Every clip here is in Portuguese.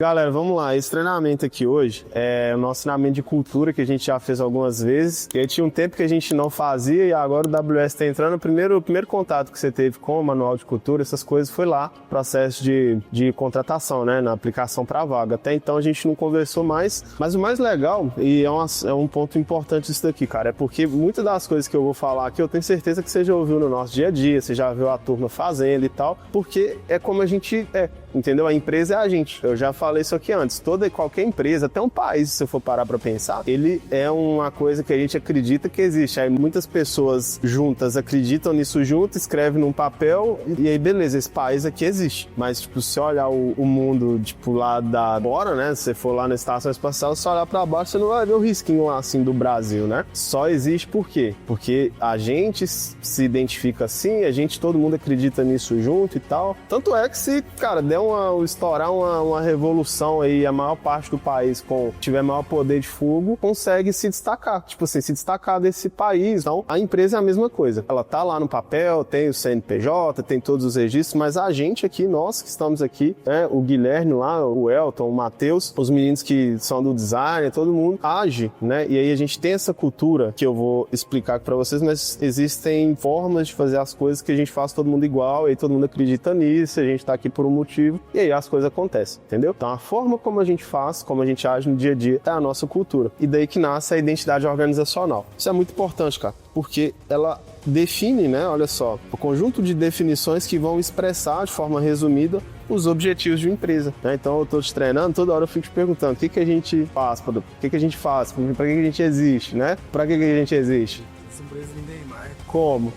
Galera, vamos lá. Esse treinamento aqui hoje é o nosso treinamento de cultura que a gente já fez algumas vezes. E aí tinha um tempo que a gente não fazia e agora o WS está entrando. O primeiro contato que você teve com o manual de cultura, essas coisas, foi lá, processo de contratação, né, na aplicação para a vaga. Até então a gente não conversou mais, mas o mais legal, e é um ponto importante isso daqui, cara, é porque muitas das coisas que eu vou falar aqui, eu tenho certeza que você já ouviu no nosso dia a dia, você já viu a turma fazendo e tal, porque é como a gente é. Entendeu? A empresa é a gente. Eu já falei isso aqui antes. Toda e qualquer empresa, até um país, se eu for parar pra pensar, ele é uma coisa que a gente acredita que existe. Aí muitas pessoas juntas acreditam nisso junto, escrevem num papel e aí beleza, esse país aqui existe. Mas, tipo, se olhar o mundo, tipo, lá da fora, né? Se você for lá na estação espacial, se olhar pra baixo, você não vai ver o risquinho lá, assim, do Brasil, né? Só existe por quê? Porque a gente se identifica assim, todo mundo acredita nisso junto e tal. Tanto é que se, cara, estourar uma revolução aí, a maior parte do país tiver maior poder de fogo, consegue se destacar, tipo assim, se destacar desse país. Então, a empresa é a mesma coisa. Ela tá lá no papel, tem o CNPJ, tem todos os registros, mas a gente aqui, nós que estamos aqui, né, o Guilherme lá, o Elton, o Matheus, os meninos que são do design, todo mundo age, né? E aí a gente tem essa cultura que eu vou explicar para vocês, mas existem formas de fazer as coisas que a gente faz todo mundo igual, e aí todo mundo acredita nisso, a gente tá aqui por um motivo. E aí as coisas acontecem, entendeu? Então a forma como a gente faz, como a gente age no dia a dia, é a nossa cultura. E daí que nasce a identidade organizacional. Isso é muito importante, cara, porque ela define, né, olha só, o conjunto de definições que vão expressar de forma resumida os objetivos de uma empresa, né? Então eu tô te treinando, toda hora eu fico te perguntando o que a gente faz, para que a gente faz, para que a gente existe, né? Para que a gente existe? Essa empresa vendem mais. Como?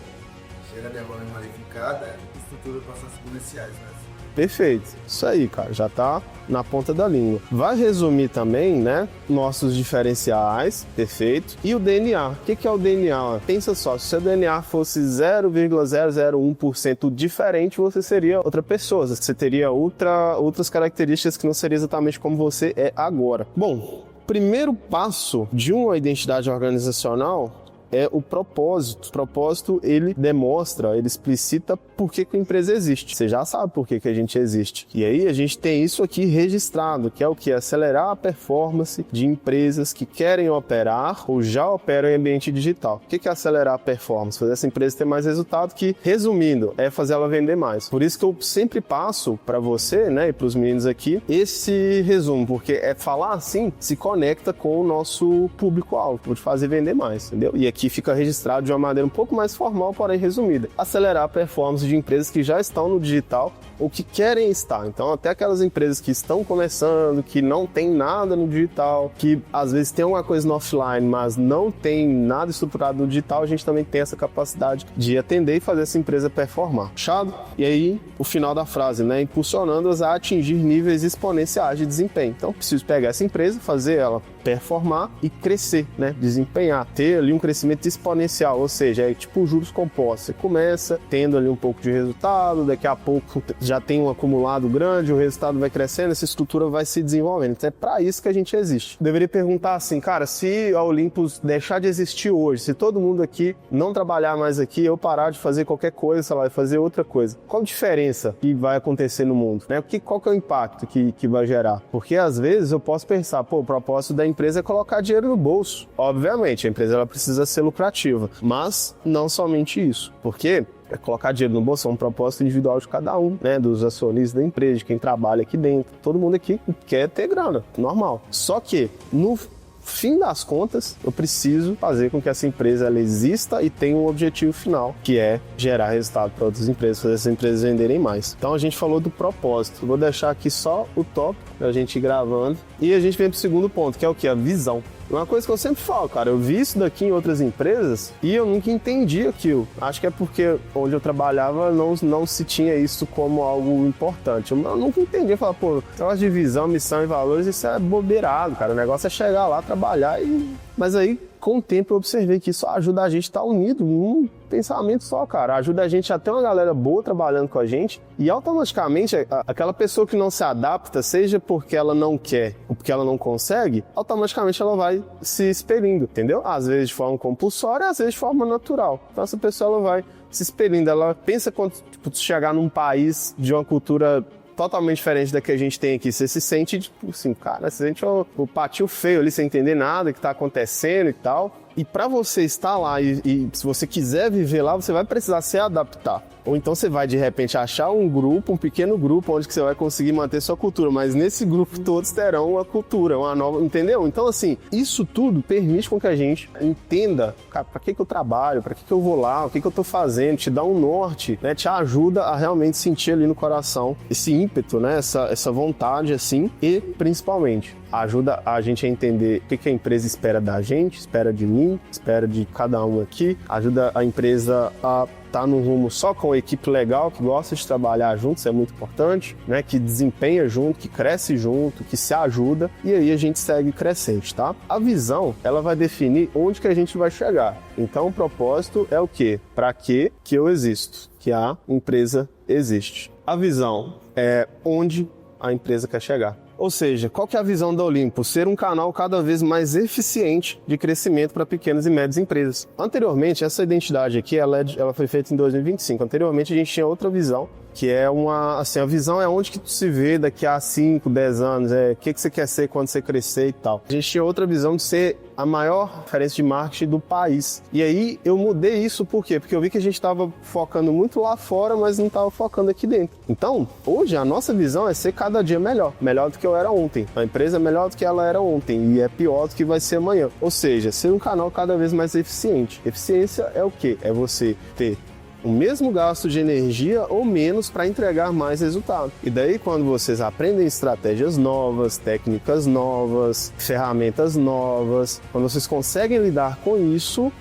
Gera demanda qualificada e estrutura processos comerciais, né? Perfeito, isso aí, cara, já tá na ponta da língua. Vai resumir também, né, nossos diferenciais, perfeito, e o DNA. O que é o DNA? Pensa só, se o seu DNA fosse 0,001% diferente, você seria outra pessoa, você teria outras características que não seria exatamente como você é agora. Bom, primeiro passo de uma identidade organizacional é o propósito. O propósito, ele demonstra, ele explicita por que a empresa existe. Você já sabe por que a gente existe. E aí a gente tem isso aqui registrado, que é o que? Acelerar a performance de empresas que querem operar ou já operam em ambiente digital. O que é acelerar a performance? Fazer essa empresa ter mais resultado, que, resumindo, é fazer ela vender mais. Por isso que eu sempre passo para você, né, e para os meninos aqui, esse resumo, porque falar assim se conecta com o nosso público-alvo, de fazer vender mais, entendeu? E aqui fica registrado de uma maneira um pouco mais formal, porém resumida. Acelerar a performance de empresas que já estão no digital ou que querem estar. Então, até aquelas empresas que estão começando, que não tem nada no digital, que às vezes tem uma coisa no offline, mas não tem nada estruturado no digital, a gente também tem essa capacidade de atender e fazer essa empresa performar. Fechado? E aí, o final da frase, né? Impulsionando-as a atingir níveis exponenciais de desempenho. Então, preciso pegar essa empresa, fazer ela performar e crescer, né? Desempenhar, ter ali um crescimento exponencial, ou seja, é tipo juros compostos. Você começa tendo ali um pouco de resultado, daqui a pouco já tem um acumulado grande, o resultado vai crescendo, essa estrutura vai se desenvolvendo. Então é para isso que a gente existe. Deveria perguntar assim, cara, se a Olympus deixar de existir hoje, se todo mundo aqui não trabalhar mais aqui, eu parar de fazer qualquer coisa, sei lá, fazer outra coisa, qual a diferença que vai acontecer no mundo, né? Qual que é o impacto que vai gerar? Porque às vezes eu posso pensar, o propósito da empresa é colocar dinheiro no bolso. Obviamente, a empresa ela precisa ser lucrativa, mas não somente isso, porque colocar dinheiro no bolso é um propósito individual de cada um, né, dos acionistas da empresa, de quem trabalha aqui dentro. Todo mundo aqui quer ter grana, normal. Só que no fim das contas, eu preciso fazer com que essa empresa ela exista e tenha um objetivo final, que é gerar resultado para outras empresas, fazer essas empresas venderem mais. Então a gente falou do propósito. Vou deixar aqui só o tópico para a gente ir gravando. E a gente vem para o segundo ponto, que é o que? A visão. Uma coisa que eu sempre falo, cara, eu vi isso daqui em outras empresas e eu nunca entendi aquilo. Acho que é porque onde eu trabalhava não se tinha isso como algo importante. Eu nunca entendi. Eu falava, negócio de visão, missão e valores, isso é bobeirado, cara. O negócio é chegar lá, trabalhar e... Mas aí, com o tempo, eu observei que isso ajuda a gente a estar unido num pensamento só, cara. Ajuda a gente a ter uma galera boa trabalhando com a gente e automaticamente aquela pessoa que não se adapta, seja porque ela não quer ou porque ela não consegue, automaticamente ela vai se expelindo, entendeu? Às vezes de forma compulsória, às vezes de forma natural. Então essa pessoa ela vai se expelindo, ela pensa quando chegar num país de uma cultura totalmente diferente da que a gente tem aqui. Você se sente, tipo assim, cara, você sente o patinho feio ali, sem entender nada que tá acontecendo e tal. E para você estar lá e se você quiser viver lá, você vai precisar se adaptar. Ou então você vai, de repente, achar um grupo, um pequeno grupo, onde que você vai conseguir manter sua cultura. Mas nesse grupo todos terão uma cultura, uma nova, entendeu? Então, assim, isso tudo permite com que a gente entenda, cara, pra que eu trabalho, pra que eu vou lá, o que eu tô fazendo, te dá um norte, né? Te ajuda a realmente sentir ali no coração esse ímpeto, né? Essa vontade, assim, e, principalmente, ajuda a gente a entender o que a empresa espera da gente, espera de mim, espera de cada um aqui, ajuda a empresa a estar num rumo só com uma equipe legal, que gosta de trabalhar junto, isso é muito importante, né? Que desempenha junto, que cresce junto, que se ajuda, e aí a gente segue crescente, tá? A visão, ela vai definir onde que a gente vai chegar. Então o propósito é o quê? Para que eu existo? Que a empresa existe. A visão é onde a empresa quer chegar. Ou seja, qual que é a visão da Olimpo? Ser um canal cada vez mais eficiente de crescimento para pequenas e médias empresas. Anteriormente, essa identidade aqui, ela foi feita em 2025. Anteriormente, a gente tinha outra visão, que é a visão é onde que tu se vê daqui a 5, 10 anos, o que você quer ser quando você crescer e tal. A gente tinha outra visão de ser a maior referência de marketing do país. E aí eu mudei isso por quê? Porque eu vi que a gente estava focando muito lá fora, mas não estava focando aqui dentro. Então, hoje a nossa visão é ser cada dia melhor. Melhor do que eu era ontem. A empresa é melhor do que ela era ontem e é pior do que vai ser amanhã. Ou seja, ser um canal cada vez mais eficiente. Eficiência é o quê? É você ter o mesmo gasto de energia ou menos para entregar mais resultado. E daí, quando vocês aprendem estratégias novas, técnicas novas, ferramentas novas, quando vocês conseguem lidar com isso,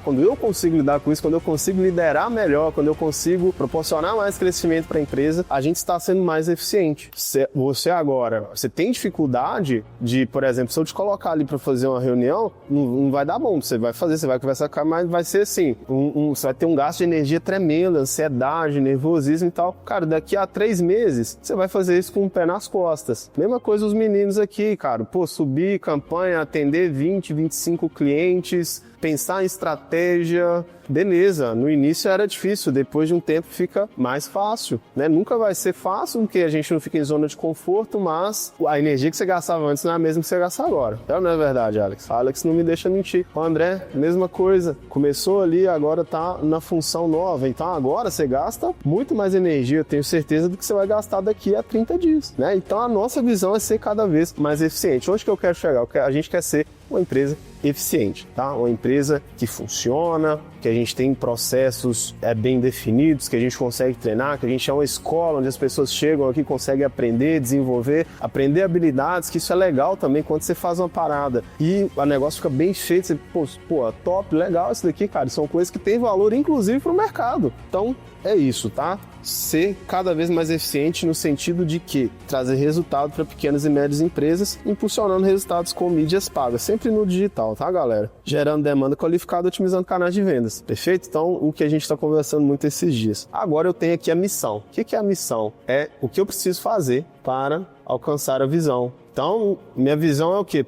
quando eu consigo lidar com isso, quando eu consigo liderar melhor, quando eu consigo proporcionar mais crescimento para a empresa, a gente está sendo mais eficiente. Você tem dificuldade de, por exemplo, se eu te colocar ali para fazer uma reunião, não vai dar bom. Você vai conversar com a, mas vai ser assim, você vai ter um gasto de energia tremenda, ansiedade, nervosismo e tal. Cara, daqui a 3 meses, você vai fazer isso com o pé nas costas. Mesma coisa os meninos aqui, cara. Subir campanha, atender 20, 25 clientes, pensar em estratégia. Beleza, no início era difícil, depois de um tempo fica mais fácil, né? Nunca vai ser fácil, porque a gente não fica em zona de conforto, mas a energia que você gastava antes não é a mesma que você gasta agora. Então não é verdade, Alex? Alex não me deixa mentir. O André, mesma coisa. Começou ali, agora tá na função nova. Então agora você gasta muito mais energia, eu tenho certeza, do que você vai gastar daqui a 30 dias, né? Então a nossa visão é ser cada vez mais eficiente. Onde que eu quero chegar? A gente quer ser uma empresa eficiente, tá? Uma empresa que funciona, que a gente tem processos bem definidos, que a gente consegue treinar, que a gente é uma escola onde as pessoas chegam aqui, conseguem aprender, desenvolver, aprender habilidades, que isso é legal também quando você faz uma parada e o negócio fica bem feito, você, top, legal isso daqui, cara, são coisas que têm valor, inclusive, para o mercado. Então, é isso, tá? Ser cada vez mais eficiente no sentido de que trazer resultado para pequenas e médias empresas, impulsionando resultados com mídias pagas, sempre no digital, tá, galera? Gerando demanda qualificada, otimizando canais de vendas, perfeito? Então, o que a gente está conversando muito esses dias. Agora eu tenho aqui a missão. O que é a missão? É o que eu preciso fazer para alcançar a visão. Então, minha visão é o quê?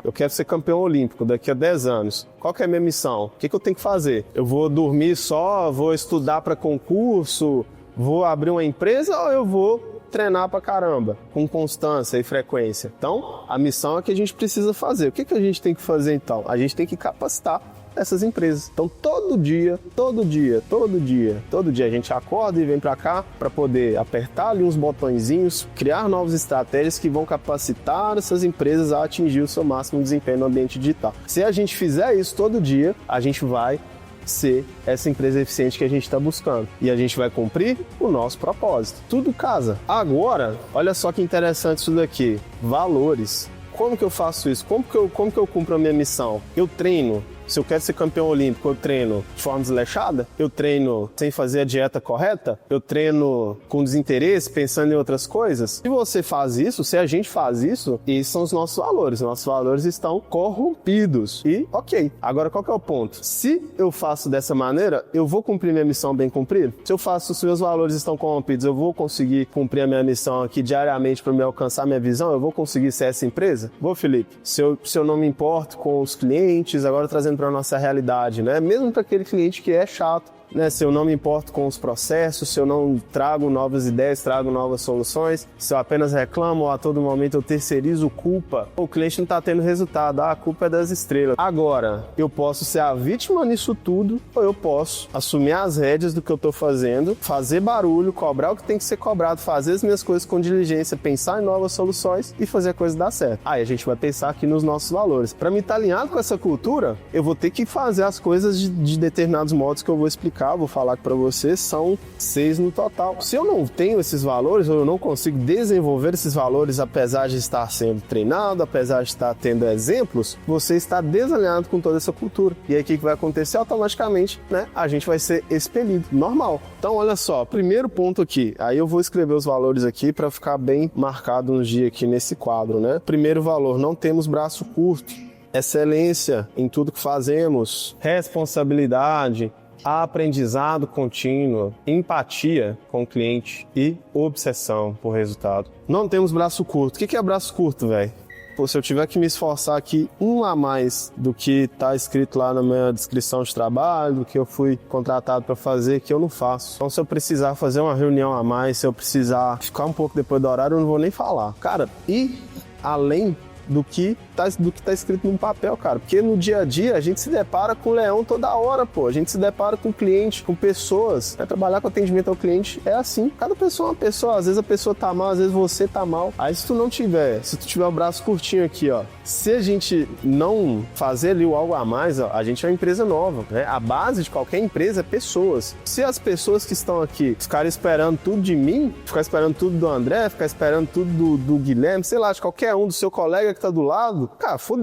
Eu quero ser campeão olímpico daqui a 10 anos. Qual que é a minha missão? O que eu tenho que fazer? Eu vou dormir só? Vou estudar para concurso? Vou abrir uma empresa ou eu vou treinar pra caramba, com constância e frequência? Então, a missão é que a gente precisa fazer. O que a gente tem que fazer então? A gente tem que capacitar essas empresas. Então, todo dia a gente acorda e vem para cá para poder apertar ali uns botõezinhos, criar novas estratégias que vão capacitar essas empresas a atingir o seu máximo desempenho no ambiente digital. Se a gente fizer isso todo dia, a gente vai ser essa empresa eficiente que a gente está buscando. E a gente vai cumprir o nosso propósito. Tudo casa. Agora, olha só que interessante isso daqui. Valores. Como que eu faço isso? Como que eu cumpro a minha missão? Eu treino. Se eu quero ser campeão olímpico, eu treino de forma desleixada? Eu treino sem fazer a dieta correta? Eu treino com desinteresse, pensando em outras coisas? Se você faz isso, se a gente faz isso, esses são os nossos valores. Nossos valores estão corrompidos. E, ok. Agora, qual que é o ponto? Se eu faço dessa maneira, eu vou cumprir minha missão bem cumprida? Se os meus valores estão corrompidos, eu vou conseguir cumprir a minha missão aqui diariamente para me alcançar minha visão? Eu vou conseguir ser essa empresa? Vou, Felipe. Se eu não me importo com os clientes, agora trazendo para a nossa realidade, né? Mesmo para aquele cliente que é chato, né? Se eu não me importo com os processos, se eu não trago novas ideias, trago novas soluções, se eu apenas reclamo ou a todo momento eu terceirizo culpa, o cliente não está tendo resultado, a culpa é das estrelas. Agora, eu posso ser a vítima nisso tudo, ou eu posso assumir as rédeas do que eu estou fazendo, fazer barulho, cobrar o que tem que ser cobrado, fazer as minhas coisas com diligência, pensar em novas soluções e fazer a coisa dar certo. Aí a gente vai pensar aqui nos nossos valores. Para me estar alinhado com essa cultura, eu vou ter que fazer as coisas de determinados modos que eu vou explicar, vou falar para vocês, são 6 no total. Se eu não tenho esses valores, ou eu não consigo desenvolver esses valores, apesar de estar sendo treinado, apesar de estar tendo exemplos, você está desalinhado com toda essa cultura. E aí o que vai acontecer? Automaticamente, né? A gente vai ser expelido, normal. Então, olha só, primeiro ponto aqui, aí eu vou escrever os valores aqui para ficar bem marcado no dia aqui nesse quadro, né? Primeiro valor, não temos braço curto. Excelência em tudo que fazemos, responsabilidade, aprendizado contínuo, empatia com o cliente e obsessão por resultado. Não temos braço curto. O que é braço curto, velho? Pô, se eu tiver que me esforçar aqui um a mais do que tá escrito lá na minha descrição de trabalho, do que eu fui contratado para fazer, que eu não faço. Então, se eu precisar fazer uma reunião a mais, se eu precisar ficar um pouco depois do horário, eu não vou nem falar. Cara, e além do que tá escrito num papel, cara. Porque no dia a dia a gente se depara com o leão toda hora, pô. A gente se depara com cliente, com pessoas. Trabalhar com atendimento ao cliente é assim. Cada pessoa é uma pessoa. Às vezes a pessoa tá mal, às vezes você tá mal. Aí se tu tiver o braço curtinho aqui, ó. Se a gente não fazer ali o algo a mais, ó, a gente é uma empresa nova, né? A base de qualquer empresa é pessoas. Se as pessoas que estão aqui ficarem esperando tudo de mim, ficar esperando tudo do André, ficar esperando tudo do Guilherme, sei lá, de qualquer um, do seu colega que tá do lado, cara, foda.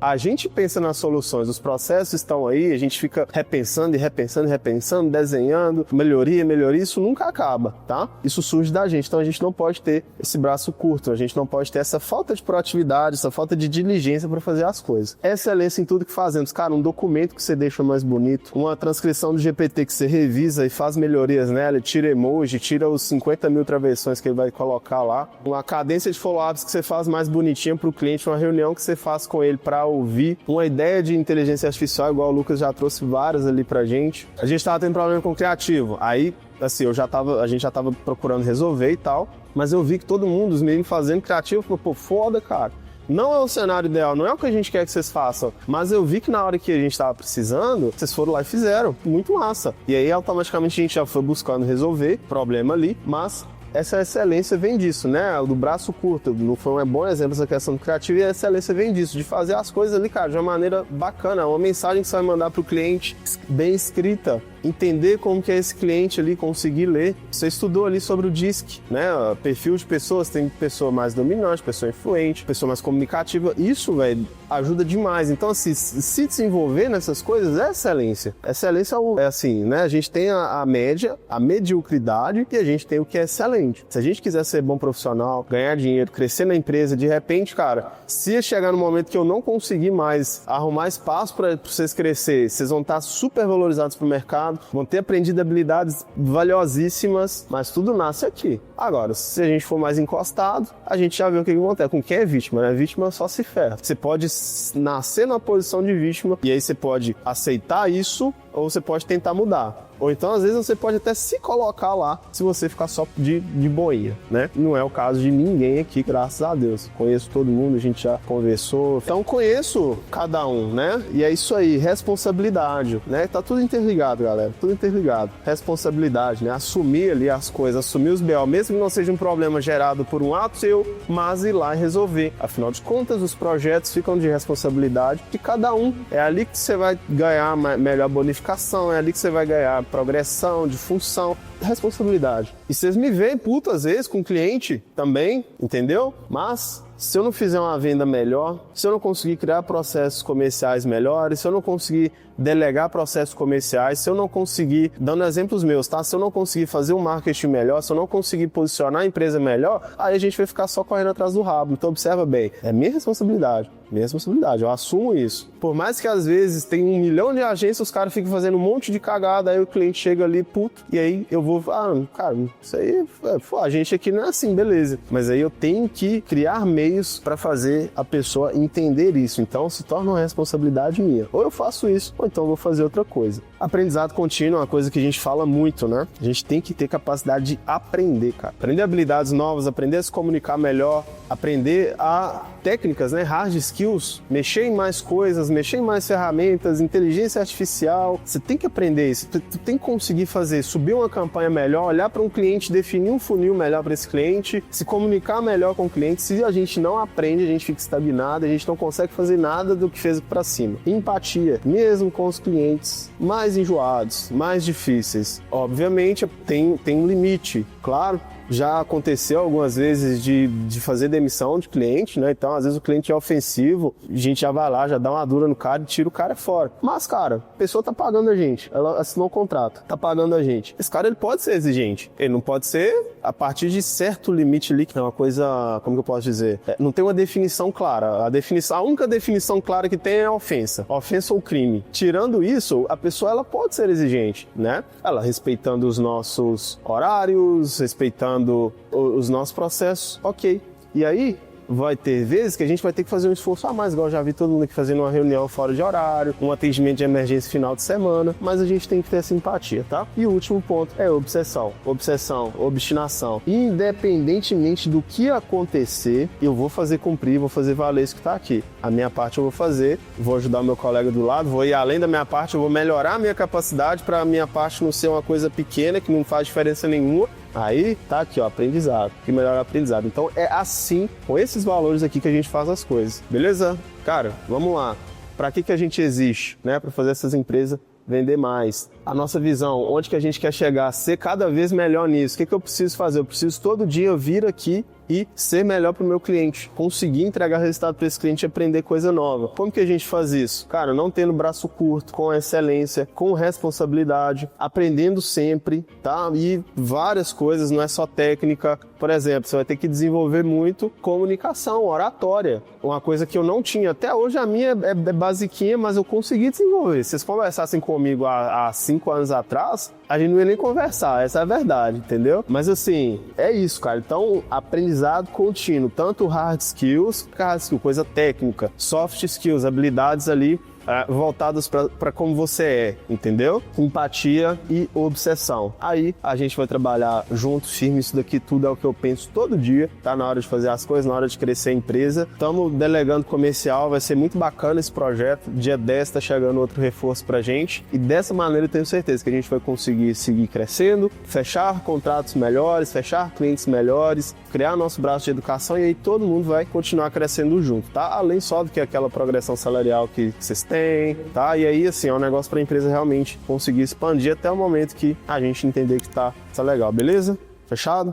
A gente pensa nas soluções, os processos estão aí, a gente fica repensando, desenhando, melhoria, isso nunca acaba, tá? Isso surge da gente, então a gente não pode ter esse braço curto, a gente não pode ter essa falta de proatividade, essa falta de diligência para fazer as coisas. Excelência em tudo que fazemos, cara, um documento que você deixa mais bonito, uma transcrição do GPT que você revisa e faz melhorias nela, tira emoji, tira os 50 mil travessões que ele vai colocar lá, uma cadência de follow-ups que você faz mais bonitinha para o cliente, uma reunião que você faz com ele para ouvir, uma ideia de inteligência artificial, igual o Lucas já trouxe várias ali pra gente. A gente tava tendo problema com o criativo, aí, assim, a gente já tava procurando resolver e tal, mas eu vi que todo mundo, os meninos fazendo criativo, falou, pô, foda, cara. Não é o cenário ideal, não é o que a gente quer que vocês façam, mas eu vi que na hora que a gente tava precisando, vocês foram lá e fizeram, muito massa. E aí, automaticamente, a gente já foi buscando resolver problema ali, mas essa excelência vem disso, né? Do braço curto. Não foi um bom exemplo essa questão do criativo, e a excelência vem disso, de fazer as coisas ali, cara, de uma maneira bacana. Uma mensagem que você vai mandar pro cliente bem escrita, entender como que é esse cliente ali, conseguir ler. Você estudou ali sobre o DISC, né? Perfil de pessoas, tem pessoa mais dominante, pessoa influente, pessoa mais comunicativa. Isso, velho, ajuda demais. Então, assim, se desenvolver nessas coisas é excelência. Excelência é assim, né? A gente tem a média, a mediocridade, e a gente tem o que é excelente. Se a gente quiser ser bom profissional, ganhar dinheiro, crescer na empresa, de repente, cara, se chegar no momento que eu não conseguir mais arrumar espaço para vocês crescer, vocês vão estar super valorizados pro mercado, vão ter aprendido habilidades valiosíssimas, mas tudo nasce aqui. Agora, se a gente for mais encostado, a gente já vê o que acontece. Com quem é vítima, né? Vítima só se ferra. Você pode nascer na posição de vítima e aí você pode aceitar isso ou você pode tentar mudar. Ou então, às vezes, você pode até se colocar lá se você ficar só de boinha, né? Não é o caso de ninguém aqui, graças a Deus. Conheço todo mundo, a gente já conversou. Então, conheço cada um, né? E é isso aí, responsabilidade, né? Tá tudo interligado, galera. Tudo interligado. Responsabilidade, né? Assumir ali as coisas, assumir os BO, mesmo que não seja um problema gerado por um ato seu, mas ir lá e resolver. Afinal de contas, os projetos ficam de responsabilidade de cada um. É ali que você vai ganhar melhor bonificação, é ali que você vai ganhar progressão, de função, responsabilidade. E vocês me veem puto às vezes com o cliente também, entendeu? Mas se eu não fizer uma venda melhor, se eu não conseguir criar processos comerciais melhores, se eu não conseguir delegar processos comerciais, se eu não conseguir, dando exemplos meus, tá? Se eu não conseguir fazer um marketing melhor, se eu não conseguir posicionar a empresa melhor, aí a gente vai ficar só correndo atrás do rabo. Então observa bem, é minha responsabilidade, eu assumo isso. Por mais que às vezes tem 1 milhão de agências, os caras ficam fazendo um monte de cagada, aí o cliente chega ali, puto, e aí eu vou, cara, isso aí, a gente aqui não é assim, beleza. Mas aí eu tenho que criar meios para fazer a pessoa entender isso. Então se torna uma responsabilidade minha. Ou eu faço isso, ou então eu vou fazer outra coisa. Aprendizado contínuo é uma coisa que a gente fala muito, né? A gente tem que ter capacidade de aprender, cara. Aprender habilidades novas, aprender a se comunicar melhor, aprender a técnicas, né? Hard skills, mexer em mais coisas, mexer em mais ferramentas, inteligência artificial. Você tem que aprender isso. Tu tem que conseguir fazer, subir uma campanha melhor, olhar para um cliente, definir um funil melhor para esse cliente, se comunicar melhor com o cliente. Se a gente não aprende, a gente fica estagnado, a gente não consegue fazer nada do que fez para cima. Empatia, mesmo com os clientes mais enjoados, mais difíceis. Obviamente, tem um limite, claro. Já aconteceu algumas vezes de fazer demissão de cliente, né? Então, às vezes o cliente é ofensivo, a gente já vai lá, já dá uma dura no cara e tira o cara fora. Mas, cara, a pessoa tá pagando a gente, ela assinou o contrato, tá pagando a gente. Esse cara, ele pode ser exigente, ele não pode ser a partir de certo limite ali, que é uma coisa, como que eu posso dizer? Não tem uma definição clara. A única definição clara que tem é a ofensa ou crime. Tirando isso, a pessoa, ela pode ser exigente, né? Ela respeitando os nossos horários, respeitando os nossos processos, ok. E aí, vai ter vezes que a gente vai ter que fazer um esforço a mais, igual eu já vi todo mundo aqui fazendo uma reunião fora de horário, um atendimento de emergência final de semana, mas a gente tem que ter essa empatia, tá? E o último ponto é obsessão, obstinação. Independentemente do que acontecer, eu vou fazer cumprir, vou fazer valer isso que tá aqui. A minha parte eu vou fazer, vou ajudar o meu colega do lado, vou ir além da minha parte, eu vou melhorar a minha capacidade para a minha parte não ser uma coisa pequena, que não faz diferença nenhuma. Aí tá aqui, ó, aprendizado, que melhora o aprendizado. Então é assim, com esses valores aqui que a gente faz as coisas, beleza? Cara, vamos lá. Para que a gente existe, né? Para fazer essas empresas vender mais. A nossa visão, onde que a gente quer chegar, ser cada vez melhor nisso. O que eu preciso fazer? Eu preciso todo dia vir aqui e ser melhor para o meu cliente, conseguir entregar resultado para esse cliente e aprender coisa nova. Como que a gente faz isso? Cara, não tendo braço curto, com excelência, com responsabilidade, aprendendo sempre, tá? E várias coisas, não é só técnica. Por exemplo, você vai ter que desenvolver muito comunicação, oratória. Uma coisa que eu não tinha. Até hoje a minha é basiquinha, mas eu consegui desenvolver. Se vocês conversassem comigo há 5 anos atrás, a gente não ia nem conversar, essa é a verdade, entendeu? Mas assim, é isso, cara. Então, aprendizado contínuo, tanto hard skills, coisa técnica, soft skills, habilidades ali voltadas para como você é, entendeu? Empatia e obsessão. Aí a gente vai trabalhar junto, firme. Isso daqui tudo é o que eu penso todo dia. Tá na hora de fazer as coisas, na hora de crescer a empresa. Estamos delegando comercial, vai ser muito bacana esse projeto. Dia 10 tá chegando outro reforço pra gente. E dessa maneira eu tenho certeza que a gente vai conseguir seguir crescendo, fechar contratos melhores, fechar clientes melhores, criar nosso braço de educação e aí todo mundo vai continuar crescendo junto, tá? Além só do que aquela progressão salarial que vocês têm, tá? E aí, assim, é um negócio para a empresa realmente conseguir expandir até o momento que a gente entender que tá legal, beleza? Fechado?